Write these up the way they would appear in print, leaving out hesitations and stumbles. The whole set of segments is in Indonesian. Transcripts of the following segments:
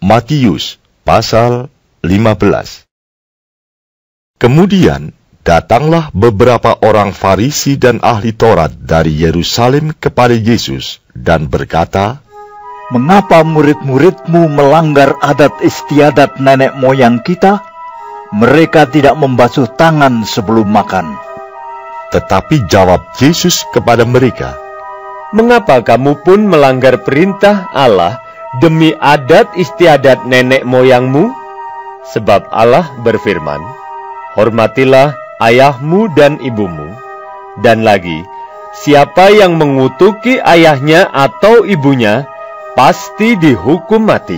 Matius pasal 15. Kemudian datanglah beberapa orang Farisi dan ahli Taurat dari Yerusalem kepada Yesus dan berkata, "Mengapa murid-muridmu melanggar adat istiadat nenek moyang kita? Mereka tidak membasuh tangan sebelum makan." Tetapi jawab Yesus kepada mereka, "Mengapa kamu pun melanggar perintah Allah demi adat istiadat nenek moyangmu? Sebab Allah berfirman, hormatilah ayahmu dan ibumu. Dan lagi, siapa yang mengutuki ayahnya atau ibunya, pasti dihukum mati.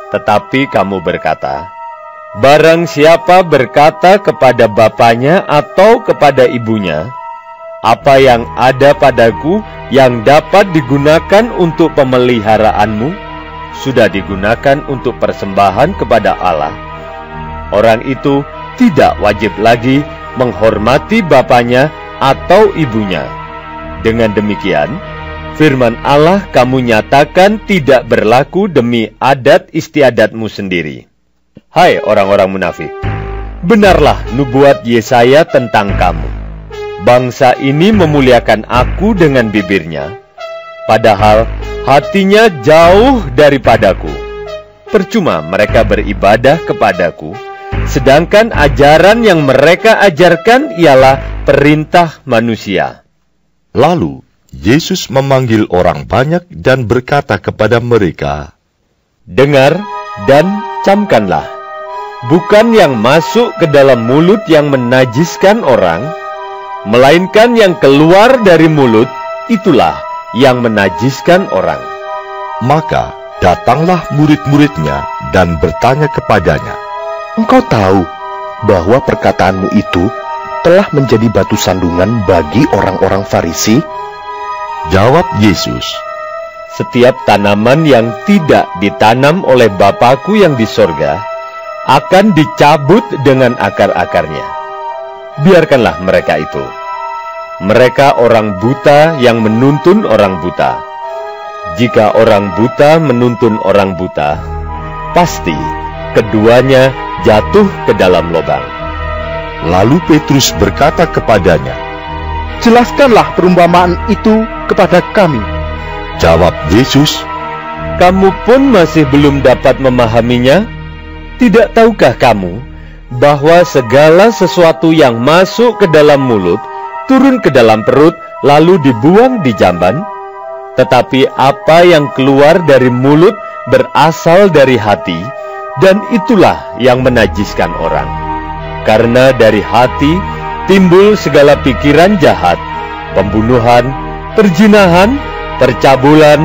Tetapi kamu berkata, barang siapa berkata kepada bapaknya atau kepada ibunya, apa yang ada padaku yang dapat digunakan untuk pemeliharaanmu, sudah digunakan untuk persembahan kepada Allah. Orang itu tidak wajib lagi menghormati bapaknya atau ibunya. Dengan demikian, firman Allah kamu nyatakan tidak berlaku demi adat istiadatmu sendiri. Hai orang-orang munafik, benarlah nubuat Yesaya tentang kamu. Bangsa ini memuliakan aku dengan bibirnya, padahal hatinya jauh daripadaku. Percuma mereka beribadah kepadaku, sedangkan ajaran yang mereka ajarkan ialah perintah manusia." Lalu Yesus memanggil orang banyak dan berkata kepada mereka, "Dengar dan camkanlah. Bukan yang masuk ke dalam mulut yang menajiskan orang, melainkan yang keluar dari mulut, itulah yang menajiskan orang." Maka datanglah murid-muridnya dan bertanya kepadanya, "Engkau tahu bahwa perkataanmu itu telah menjadi batu sandungan bagi orang-orang Farisi?" Jawab Yesus, "Setiap tanaman yang tidak ditanam oleh Bapa-Ku yang di sorga akan dicabut dengan akar-akarnya. Biarkanlah mereka itu. Mereka orang buta yang menuntun orang buta. Jika orang buta menuntun orang buta, pasti keduanya jatuh ke dalam lubang." Lalu Petrus berkata kepadanya, "Jelaskanlah perumpamaan itu kepada kami." Jawab Yesus, "Kamu pun masih belum dapat memahaminya? Tidak tahukah kamu bahwa segala sesuatu yang masuk ke dalam mulut turun ke dalam perut lalu dibuang di jamban? Tetapi apa yang keluar dari mulut berasal dari hati, dan itulah yang menajiskan orang. Karena dari hati timbul segala pikiran jahat, pembunuhan, perzinahan, percabulan,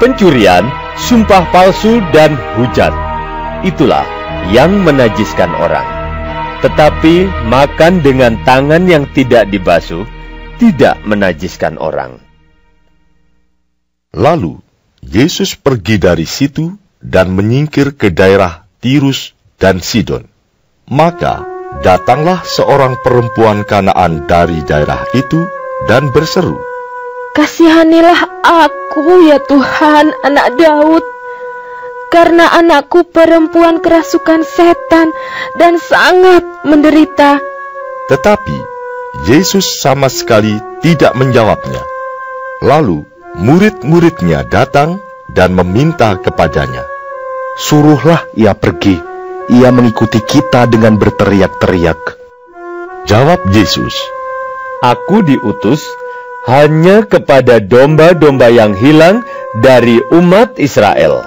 pencurian, sumpah palsu, dan hujat. Itulah yang menajiskan orang. Tetapi makan dengan tangan yang tidak dibasuh tidak menajiskan orang." Lalu Yesus pergi dari situ dan menyingkir ke daerah Tirus dan Sidon. Maka datanglah seorang perempuan Kanaan dari daerah itu dan berseru, "Kasihanilah aku, ya Tuhan, anak Daud, karena anakku perempuan kerasukan setan dan sangat menderita." Tetapi Yesus sama sekali tidak menjawabnya. Lalu murid-muridnya datang dan meminta kepadanya, "Suruhlah ia pergi, ia mengikuti kita dengan berteriak-teriak." Jawab Yesus, "Aku diutus hanya kepada domba-domba yang hilang dari umat Israel."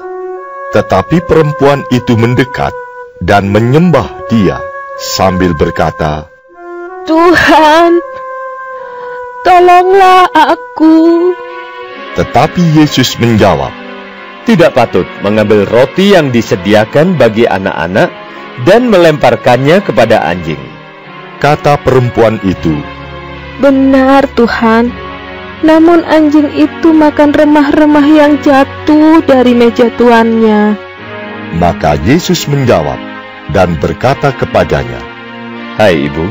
Tetapi perempuan itu mendekat dan menyembah Dia sambil berkata, "Tuhan, tolonglah aku." Tetapi Yesus menjawab, "Tidak patut mengambil roti yang disediakan bagi anak-anak dan melemparkannya kepada anjing." Kata perempuan itu, "Benar, Tuhan. Namun anjing itu makan remah-remah yang jatuh dari meja tuannya." Maka Yesus menjawab dan berkata kepadanya, "Hai ibu,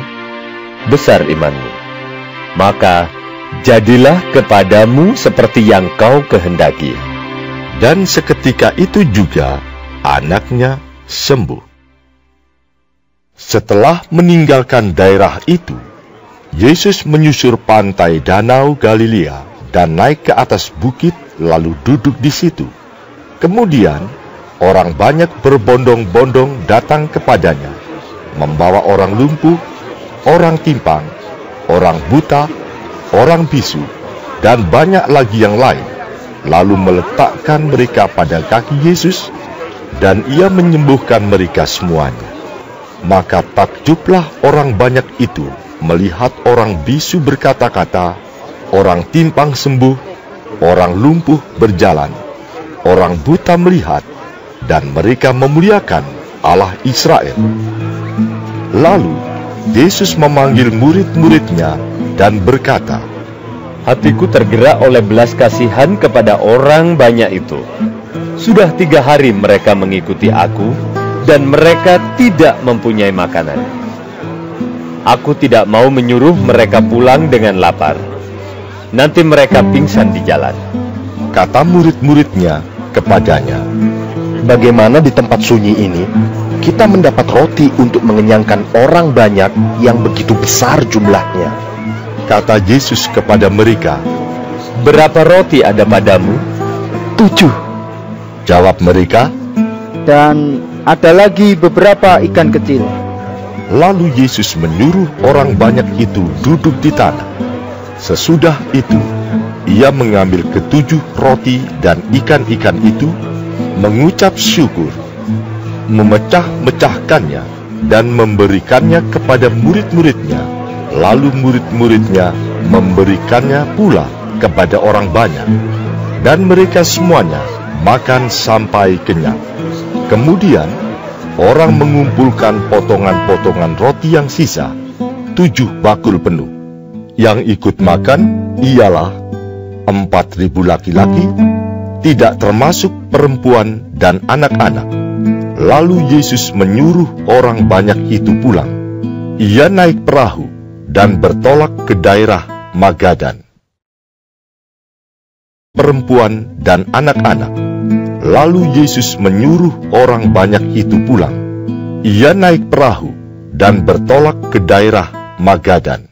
besar imanmu. Maka jadilah kepadamu seperti yang kau kehendaki." Dan seketika itu juga anaknya sembuh. Setelah meninggalkan daerah itu, Yesus menyusur pantai Danau Galilea dan naik ke atas bukit lalu duduk di situ. Kemudian, orang banyak berbondong-bondong datang kepadanya, membawa orang lumpuh, orang timpang, orang buta, orang bisu, dan banyak lagi yang lain, lalu meletakkan mereka pada kaki Yesus, dan ia menyembuhkan mereka semuanya. Maka takjublah orang banyak itu melihat orang bisu berkata-kata, orang timpang sembuh, orang lumpuh berjalan, orang buta melihat, dan mereka memuliakan Allah Israel. Lalu Yesus memanggil murid-muridnya dan berkata, Hatiku tergerak oleh belas kasihan kepada orang banyak itu. Sudah 3 hari mereka mengikuti aku, dan mereka tidak mempunyai makanan. Aku tidak mau menyuruh mereka pulang dengan lapar. Nanti mereka pingsan di jalan. Kata murid-muridnya kepadanya, Bagaimana di tempat sunyi ini kita mendapat roti untuk mengenyangkan orang banyak yang begitu besar jumlahnya? Kata Yesus kepada mereka, Berapa roti ada padamu? 7. Jawab mereka, Dan ada lagi beberapa ikan kecil. Lalu Yesus menyuruh orang banyak itu duduk di tanah. Sesudah itu, ia mengambil ke-7 roti dan ikan-ikan itu, mengucap syukur, memecah-mecahkannya, dan memberikannya kepada murid-muridnya. Lalu murid-muridnya memberikannya pula kepada orang banyak, dan mereka semuanya makan sampai kenyang. Kemudian, orang mengumpulkan potongan-potongan roti yang sisa, 7 bakul penuh. Yang ikut makan ialah 4.000 laki-laki, tidak termasuk perempuan dan anak-anak. Lalu Yesus menyuruh orang banyak itu pulang. Ia naik perahu dan bertolak ke daerah Magadan. Perempuan dan anak-anak. Lalu Yesus menyuruh orang banyak itu pulang. Ia naik perahu dan bertolak ke daerah Magadan.